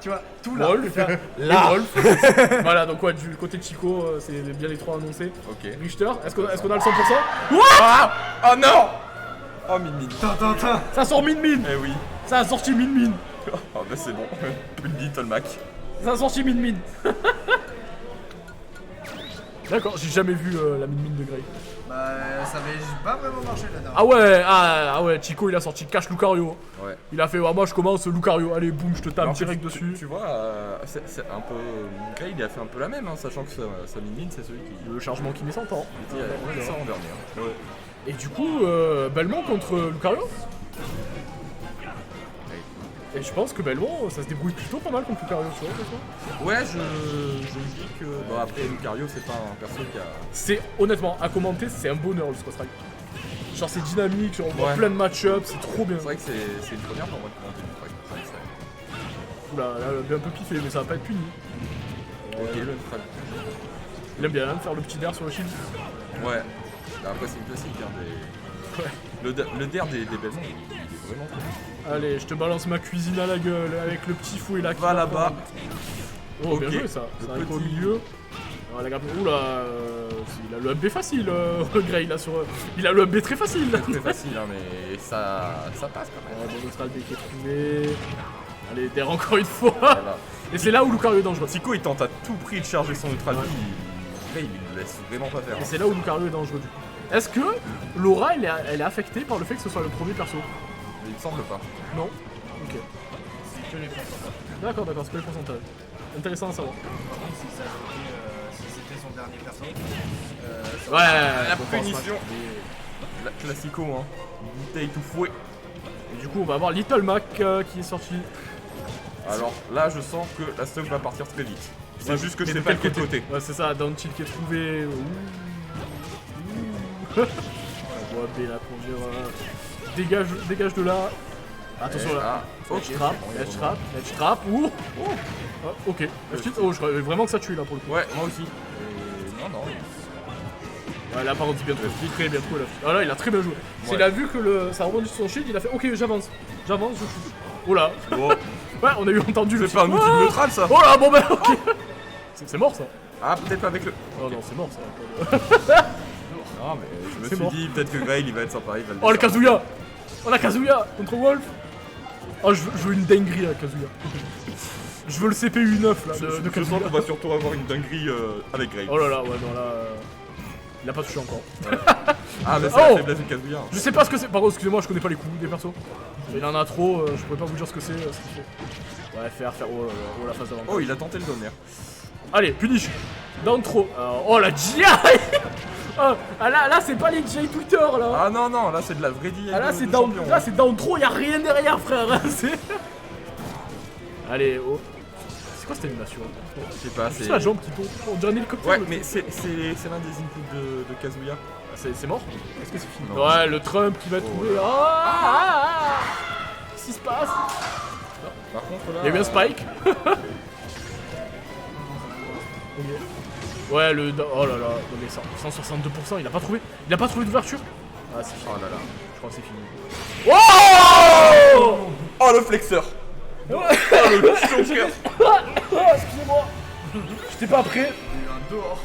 tu vois, tout là. Wolf, Là. Wolf. Voilà, donc ouais, du côté de Chico, c'est bien les trois annoncés. Ok. Richter, est-ce qu'on a le 100%? Ah oh non. Oh Min. Tintin. Ça sort Min. Eh oui. Ça a sorti Min. Oh bah c'est bon. Plus de Little Mac. Ça a sorti Min. D'accord, j'ai jamais vu la Min de Grey. Bah, ça avait pas vraiment marché la dernière. Ah ouais, Chico il a sorti Cash Lucario. Ouais. Il a fait, moi je commence Lucario, allez boum, je te tape Alors que direct tu- dessus. Tu vois, c'est un peu. Grey il a fait un peu la même, hein, sachant que sa Min c'est celui qui Le chargement qui met 100 ans. était ça en dernier. Hein. Et du coup, Belmont contre Lucario. Et je pense que Belmont, ça se débrouille plutôt pas mal contre Lucario, tu vois, honnêtement. Ouais, je me dis que. Bon, après, Lucario, c'est pas un perso qui a. C'est, honnêtement, à commenter, c'est un bonheur le Strike. Genre c'est dynamique, on voit Ouais. plein de match-ups, c'est trop bien. C'est vrai que c'est une première pour moi de commenter du Strike. C'est vrai que Oula, là, il est un peu piffé, mais ça va pas être puni. Ok, le Strike. Il aime bien faire le petit dair sur le shield. Ouais. Bah, après, c'est une classique. Hein, Ouais. Le dair des Belmont, il est vraiment cool. Allez, je te balance ma cuisine à la gueule avec le petit fouet là qui Va là-bas. Oh, bien Ok. joué ça. Le Ça arrive au petit- milieu. Ah, la gamme. Oula, il a le up facile, Grey là sur. Il a le up très facile. C'est facile, hein, mais ça passe quand même. Bon, Austral qui est trouvé. Allez, der encore une fois. Voilà. Et c'est là où Lucario est dangereux. Tico, il tente à tout prix de charger son Ultra Bee. Là, il le laisse vraiment pas faire. Et c'est là où Lucario est dangereux du coup. Est-ce que Laura elle est affectée par le fait que ce soit le premier perso? Il me semble pas. Non. Ok. Que les pourcentages. D'accord, c'est pas le pourcentage. Intéressant à savoir. Par contre, si ça avait été, si c'était son dernier perso. Ouais, La bon, punition. La classico, hein. Bouteille tout fouet. Et du coup, on va avoir Little Mac qui est sorti. Alors là, je sens que la stock va partir très vite. C'est Ouais, juste que je mais sais de pas de quel quel côté. Ouais, c'est ça, Downchill qui est trouvé. On va B là pour dire. Dégage de là. Attention là. Ah, ok. Edge trap. Ouh. Ah, ok. Oh, je croyais vraiment que ça tue là pour le coup. Ouais, moi aussi. Non. Ouais, là par contre, c'est bien trouvé. Très bien trouvé là. Ah là, il a très bien joué. C'est Ouais. il a vu que ça rebondit sur son shield, il a fait ok, j'avance, je shoot. Oh là. Bon, Ouais, on a eu entendu le c'est pas un outil Ah neutral ça. Oh là, bon bah ok. C'est mort ça. Ah, peut-être pas avec le. Oh non, c'est mort ça. Non, mais je me C'est suis mort. dit, peut-être que Grey il va être sympa. Il va Oh le Kazuya. Oh la Kazuya contre Wolf. Oh, je veux une dinguerie à Kazuya. Je veux le CPU 9 là de Je sens Kazuya. qu'on va surtout avoir une dinguerie avec Grey. Oh là là, ouais, non là. Il a pas touché encore. Ah, mais c'est Oh la faiblesse de Kazuya. Je sais pas ce que c'est. Par contre, excusez-moi, je connais pas les coups des persos. Il en a trop, je pourrais pas vous dire ce que c'est. Ce qu'il fait. Ouais, faire. Oh là là, oh la phase d'avant. Oh, il a tenté le donner. Allez, punish. Down trop. Oh la GI. Ah là c'est pas les GI Twitter là. Ah non, là c'est de la vraie DI. Ah là c'est down. Là c'est down trop, y'a rien derrière frère. C'est. Allez, oh. C'est quoi cette animation? Je sais pas, C'est la jambe qui tombe. On dirait un hélicoptère. Ouais, le mais truc. c'est l'un des inputs de Kazuya. C'est mort? Est-ce que c'est fini? Non. Ouais, le Trump qui va trouver. là. Qu'est-ce qui se passe? Par contre là. Il y a eu un spike. Ouais, le. Oh là là, non mais 162%, il a pas trouvé. Il a pas trouvé d'ouverture. Ah, c'est fini. Oh là là. Je crois que c'est fini. Oh le flexeur. Oh le choker. Excusez-moi. J'étais pas prêt. Il y a eu un dehors.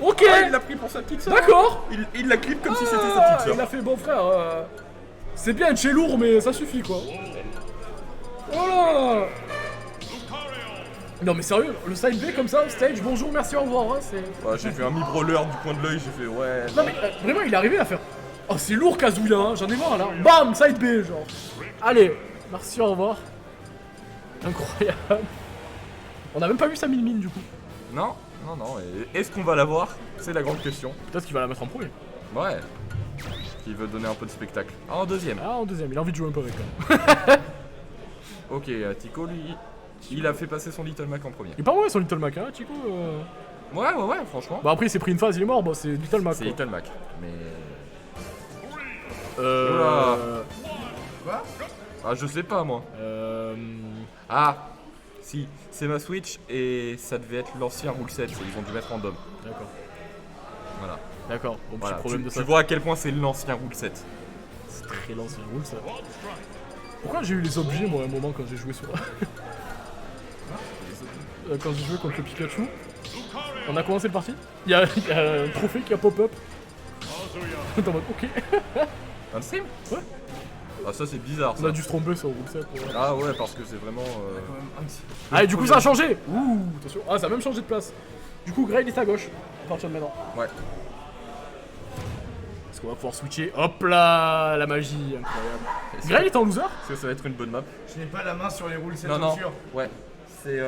Ok. Ah, il l'a pris pour sa petite sœur. D'accord. Il la clip comme si c'était sa petite Il sœur. a fait bon frère. C'est bien être chez lourd, mais ça suffit quoi. Oh là. Non mais sérieux, le side B comme ça, stage, bonjour, merci, au revoir, hein, c'est... Ouais, j'ai vu un mi-brawler du coin de l'œil, j'ai fait ouais. Non mais vraiment il est arrivé à faire... Oh c'est lourd Kazuya, hein, j'en ai marre là. Bam, side B genre. Allez, merci, au revoir. Incroyable. On a même pas vu sa mine du coup. Non. Et est-ce qu'on va l'avoir? C'est la grande question. Peut-être qu'il va la mettre en premier. Ouais. Qui veut donner un peu de spectacle. Ah, en deuxième. Ah en deuxième, il a envie de jouer un peu avec quand même. Ok, Tico lui, il a fait passer son Little Mac en premier. Il est pas mauvais son Little Mac hein, Chico. Ouais, franchement. Bah après il s'est pris une phase, il est mort, bon c'est Little Mac C'est quoi. Little Mac. Mais. Quoi? Ah, je sais pas moi. Ah, si, c'est ma Switch et ça devait être l'ancien rule set. Ils ont dû mettre random. D'accord. Voilà. D'accord, bon Voilà. petit problème Tu de ça. vois à quel point c'est l'ancien rule set. C'est très l'ancien rule ça. Pourquoi j'ai eu les objets moi à un moment quand j'ai joué sur... quand j'ai joué contre le Pikachu. On a commencé le parti. Il y a un trophée qui a pop-up. T'es en mode ok. Un stream? Ouais. Ah ça c'est bizarre On ça. a dû se tromper sur Roulset. Ah ouais parce que c'est vraiment... Quand même un petit- Ah et du coup ça a changé. Ouh, attention. Ah ça a même changé de place. Du coup Grey il est à gauche. À partir de maintenant. Ouais. Est-ce qu'on va pouvoir switcher? Hop là, la magie, incroyable. Grey il est en loser? Est-ce que ça va être une bonne map? Je n'ai pas la main sur les roules, c'est Non non. sûr. Ouais. C'est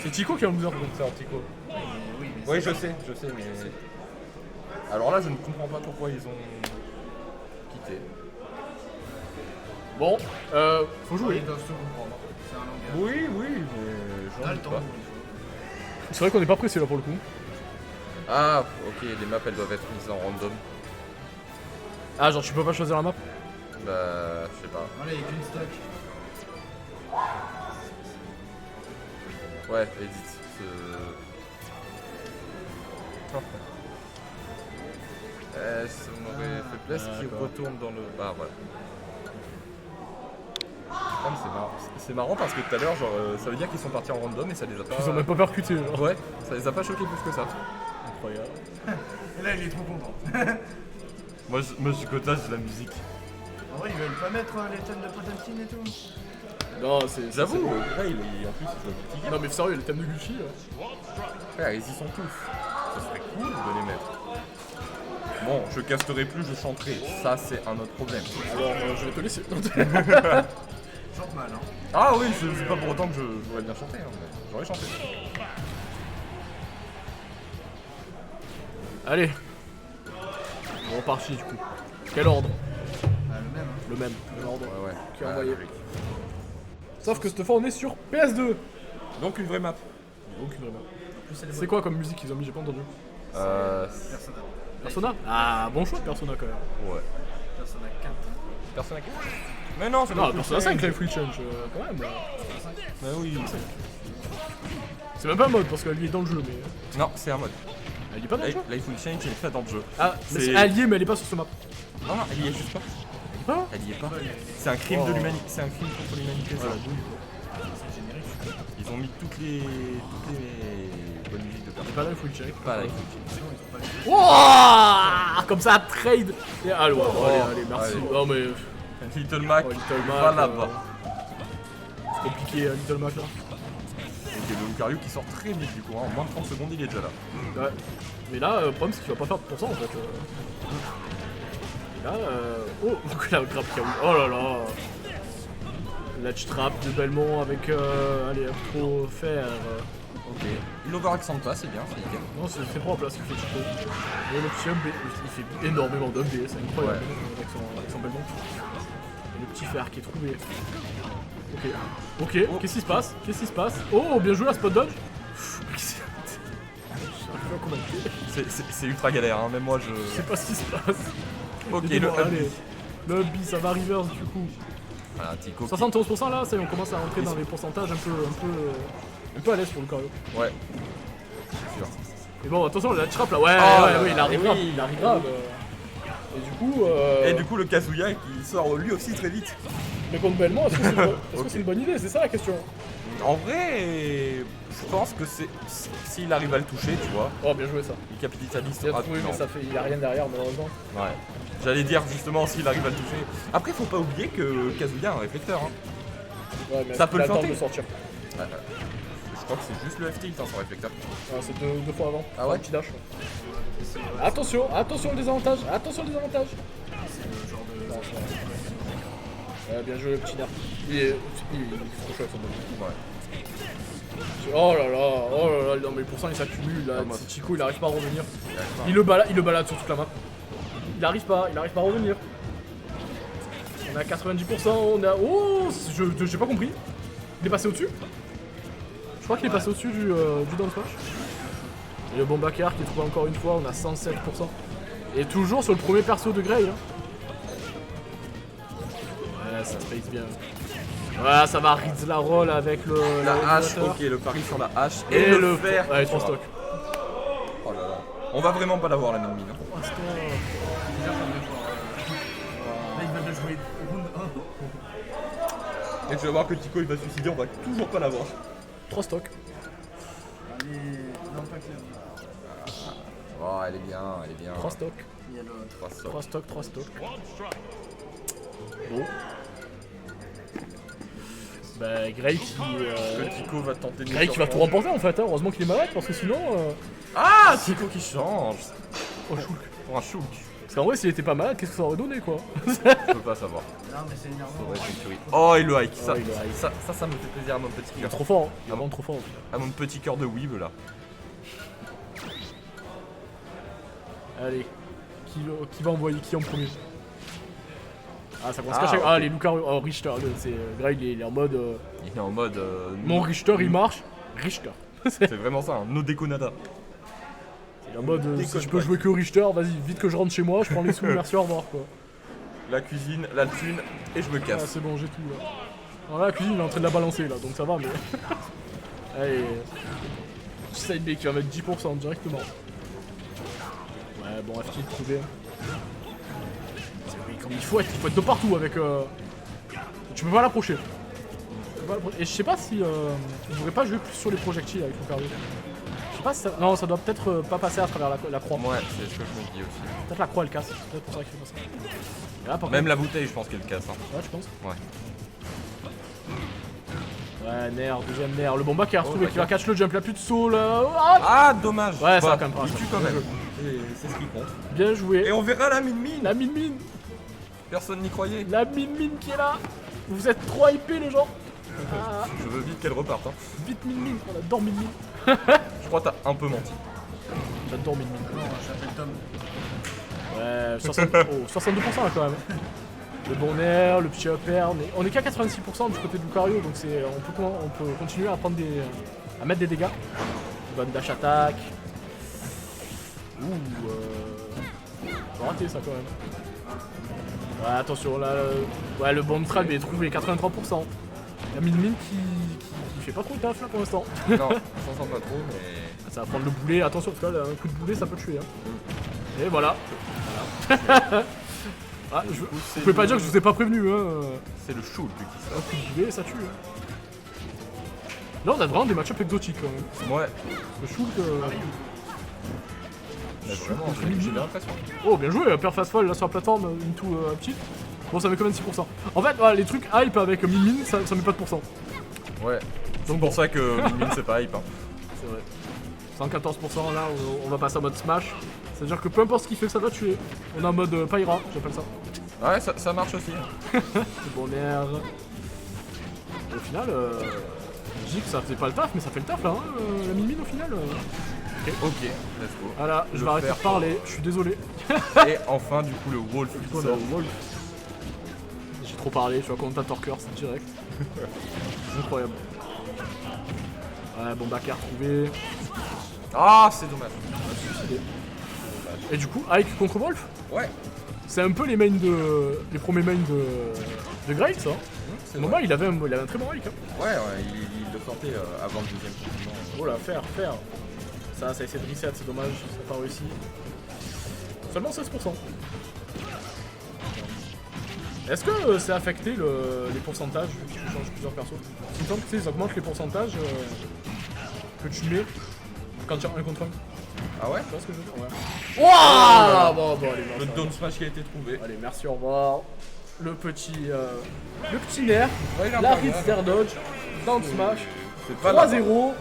C'est Tico qui est en loser. C'est Antico. Oui, mais Oui je sais mais... Alors là je ne comprends pas pourquoi ils ont quitté. Bon, faut oui, jouer. ils doivent se comprendre. C'est un langage. Oui mais On j'en a le doute temps. pas. C'est vrai qu'on n'est pas pressé là pour le coup. Ah ok les maps elles doivent être mises en random. Ah genre tu peux pas choisir la map? Bah je sais pas. Allez, avec une stock. Ouais edit. Ça m'aurait fait plaisir qu'il d'accord. retourne dans le... Bah voilà. Ah, mais c'est marrant. C'est marrant parce que tout à l'heure, genre, ça veut dire qu'ils sont partis en random et ça les a pas... Ils ont même pas percuté genre. Ouais, ça les a pas choqués plus que ça. Incroyable. Et là, il est trop content. Moi, je suis cotage de la musique. En vrai, ils veulent pas mettre les thèmes de Potemkin et tout. Non, c'est. J'avoue, c'est- là, en plus, il doit fatiguer. Non mais sérieux, les thèmes de Gucci. Frère, ils y sont tous. Ça serait cool de les mettre. Bon, je casterai plus, je chanterai. Ça, c'est un autre problème. Alors je vais te laisser. Chante mal, hein. Ah oui, c'est pas pour autant que j'aurais bien chanté. Hein, mais j'aurais chanté. Allez. Bon parti du coup. Quel ordre? Bah, le même, hein. Le même. L'ordre. Ouais, ouais. Qui a Ah, envoyé. logique. Sauf que cette fois on est sur PS2. Donc, une vraie map. Aucune vraie map. En plus, C'est quoi comme musique qu'ils ont mis? J'ai pas entendu. Persona. Persona? Ah bon choix de Persona quand même. Ouais. Persona 4. Persona 4. Mais non, c'est Non, pas Persona 5 Life Free Change quand même. Bah oui. C'est même pas un mode parce qu'elle est dans le jeu mais. Non, c'est un mode. Elle est pas dans le jeu? Life will Change, elle est pas dans le jeu. Ah, mais C'est- c'est allié mais elle est pas sur ce map. Non, non, elle y est juste pas. Elle est pas? Elle y est pas. C'est un crime de Oh. l'humanité. C'est un crime contre l'humanité. ça. Voilà, douille. C'est générique. Ils ont mis toutes les bonnes musiques de Elle est Persona. pas là, il faut le check. Pas Life will Change. Sinon, ils ont pas les. Wouah comme ça, trade. Et, allez, ouais, allez, merci. allez. Non mais. Little Mac, Oh, Little Mac, va là-bas. C'est compliqué, Little Mac là. Ok, le Lucario qui sort très vite du coup. Hein. En moins de 30 secondes, il est déjà là. Ouais. Mais là, le problème c'est qu'il va pas faire de pourcent en fait. Et là, oh, donc la grappe qui a oh là là. Latch trap de Belmont avec, allez, un pro faire. Ok. Il overexcente c'est bien, c'est nickel. Non, c'est propre là ce qu'il fait Chico. Et le petit up B, il fait énormément d'up B, c'est incroyable avec son Belmont. Et le petit fer qui est trouvé. Ok, ok, Oh. qu'est-ce qui se passe? Qu'est-ce qui se passe? Oh, bien joué à spot dodge. J'arrive pas à commenter. C'est ultra galère, hein. Même moi Je je. sais pas ce qui se passe. Ok, Mais le bon, up. allez. Le up B, ça va reverse du coup. Voilà, Tico. 71% là, ça y est, on commence à rentrer dans les pourcentages un peu à l'aise pour le cardio. Ouais. C'est sûr. Mais bon, attention, la trap là, ouais, Oh ouais, là oui, il là, arrive oui. grave, il arrive grave. Et du coup, Et du coup, le Kazuya qui sort lui aussi très vite. mais contre Belmont, est-ce que c'est est-ce que c'est une bonne idée? C'est ça la question. En vrai, je pense que c'est s'il arrive à le toucher, tu vois, Oh, bien joué ça. il capitalise. Il a Ah, trouvé, mais non. ça fait, il a rien derrière malheureusement. Ouais. J'allais dire justement s'il arrive à le toucher. Après, faut pas oublier que Kazuya a un réflecteur. Hein. Ouais, mais Ça peut il le attend planter. de sortir. Je crois que c'est juste le F-tilt hein, son réflecteur. Ah, c'est deux fois avant. Ah ouais Un petit dash. Attention, attention le désavantage, attention le désavantage. C'est le genre de. Non, bien joué le petit nerf. Il est trop chaud avec son ballon. Ouais. Oh là là, non mais pourcent il s'accumule là, Ah, moi, c'est Chico il arrive pas à revenir. D'accord. Il le balade sur toute la map. Il arrive pas à revenir. On est à 90%, on a... Oh, j'ai pas compris. Il est passé au-dessus? Je crois qu'il est passé au-dessus du down smash. Et le Bombacar qui est trouvé encore une fois, on a 107%. Et toujours sur le premier perso de Grey. Hein. Ouais, ça space bien. Ouais, ça va Ritz la roll avec le... La hache, régulateur. ok, le pari sur la hache Et le fer. Ouais, sur 3 la- stocks. Oh là là. On va vraiment pas l'avoir la même mine. Hein. Déjà, comme des fois. Là, il va de jouer round 1. Et tu vas voir que Tico il va se suicider, on va toujours pas l'avoir. 3 stocks. Non, pas clair. Oh, elle est bien, elle est bien. 3 stocks. Il y a l'autre. 3 sorts. 3 stocks, 3 stocks. Bon. Bah, Grey qui. Le Tico va tenter de Grey qui va tout remporter en fait, hein. Heureusement qu'il est malade parce que sinon. Ah, Tico qui change. Oh, Shulk. Pour un Shulk. Parce qu'en vrai, s'il était pas malade, qu'est-ce que ça aurait donné quoi? Je peux pas savoir. Non, mais c'est Ça énervant. aurait été une tuerie. Oh, il le hike. Ça, Oh, il le hike. ça me fait plaisir à mon petit Il est cœur. trop fort, hein. Il est vraiment trop fort. À mon petit cœur de weeb là. Allez. Qui va envoyer qui en premier? Ah, ça commence Ah, à cacher. ok. Ah, les Lucario. Oh, Richter. C'est Grey, il est en mode. Il est en mode. Mon Richter, il marche. Richter. C'est vraiment ça, hein. No déconnada. Il est en mode. Si Déconne je peux pas. jouer que Richter, vas-y, vite que je rentre chez moi, je prends les sous, merci, au revoir quoi. La cuisine, la thune, et je me Ah, casse. c'est bon, j'ai tout là. Alors là, la cuisine, il est en train de la balancer là, donc ça va, mais. Allez. Side B qui va mettre 10% directement. Ouais, bon, FT trouvé. Oui, comme il faut être de partout avec. Tu peux pas l'approcher. Et je sais pas si. On devrait pas jouer plus sur les projectiles avec Lucario. Je sais pas si ça. Non, ça doit peut-être pas passer à travers la croix. Ouais, c'est ce que je me dis aussi. Peut-être la croix elle casse, c'est peut-être pour ça qu'il fait pas ça. Et là, par Même contre- la bouteille, je pense qu'elle casse. Hein. Ouais, je pense. Ouais. Ouais, Nair, deuxième Nair. Le bomba qui a retrouvé, Oh, qui va catch le jump, il a plus de saut là. Ah, Ah, dommage. Ouais, ça va Bah, quand même pas, il ça. tue quand même. Et c'est ce qui compte. bien joué. Et on verra la mine-mine. La mine-mine. Personne n'y croyait. La mine-mine qui est là. Vous êtes trop hypés les gens. Ah, Je veux vite qu'elle reparte. Hein. vite mine-mine. On adore mine-mine. Je crois que t'as un peu menti. J'adore mine-mine. Non, j'appelle Tom. Ouais, 62% là quand même. Le bon air, le petit upper, on est qu'à 86% du côté de Lucario, donc on peut continuer à prendre à mettre des dégâts. Bonne dash attack. Ouh, faut rater ça quand même. Ouais, attention là, ouais le bomb trap est trouvé 83%. La mine qui fait pas trop de taf là pour l'instant. Non, on s'en sent pas trop, mais. Ça va prendre le boulet, attention parce que là un coup de boulet ça peut tuer. Hein. Et voilà. Ah, vous pouvez pas dire que je vous ai pas prévenu, hein. C'est le Shulk qui Un sort. coup de boulet, ça tue. Hein. Là, on a vraiment des match-ups exotiques quand même. Ouais, Le Shulk. mais vraiment, j'ai l'impression. Oh, bien joué, Père Fast Fall là sur la plateforme, into petit. Bon, ça met quand même 6%. En fait, voilà, les trucs hype avec Min ça met pas de pourcent. Ouais. C'est Donc pour ça que Min c'est pas hype. Hein. C'est vrai. 114% là, on va passer en mode smash. C'est-à-dire que peu importe ce qu'il fait, ça va tuer. On est en mode Pyra, j'appelle ça. Ouais, ça marche aussi. Hein. C'est bon air. Au final, je dis que ça faisait pas le taf, mais ça fait le taf là, hein, la Min au final. Ok, let's go. Voilà, je Le vais arrêter de fer. parler, je suis désolé. Et enfin, du coup, le Wolf Du qui coup, on a sort. le Wolf. J'ai trop parlé, je suis un commentateur curse direct. Incroyable. Ouais, bon, Bakar trouvé. Ah, c'est dommage. Et du coup, Ike contre Wolf, Ouais. c'est un peu les premiers mains de Grail, ça. C'est Au moment, il avait un très bon Ike. Hein. Ouais, il le sortait avant le deuxième confinement. Oh là, faire. Ça a essayé de reset, c'est dommage, ça n'a pas réussi. Seulement 16%. Est-ce que c'est affecté les pourcentages vu que tu changes plusieurs persos? Il me semble que tu sais, ils augmentent les pourcentages que tu mets quand tu as un contre un. Ah ouais? Tu vois ce que je veux dire? Ouais. Wouah bon, allez, Le non, ça down smash qui a été trouvé. va. Allez, merci, au revoir. Le petit nerf, Ouais, il a la pas Ritz grave. Air Dodge, down smash, C'est pas la 3-0.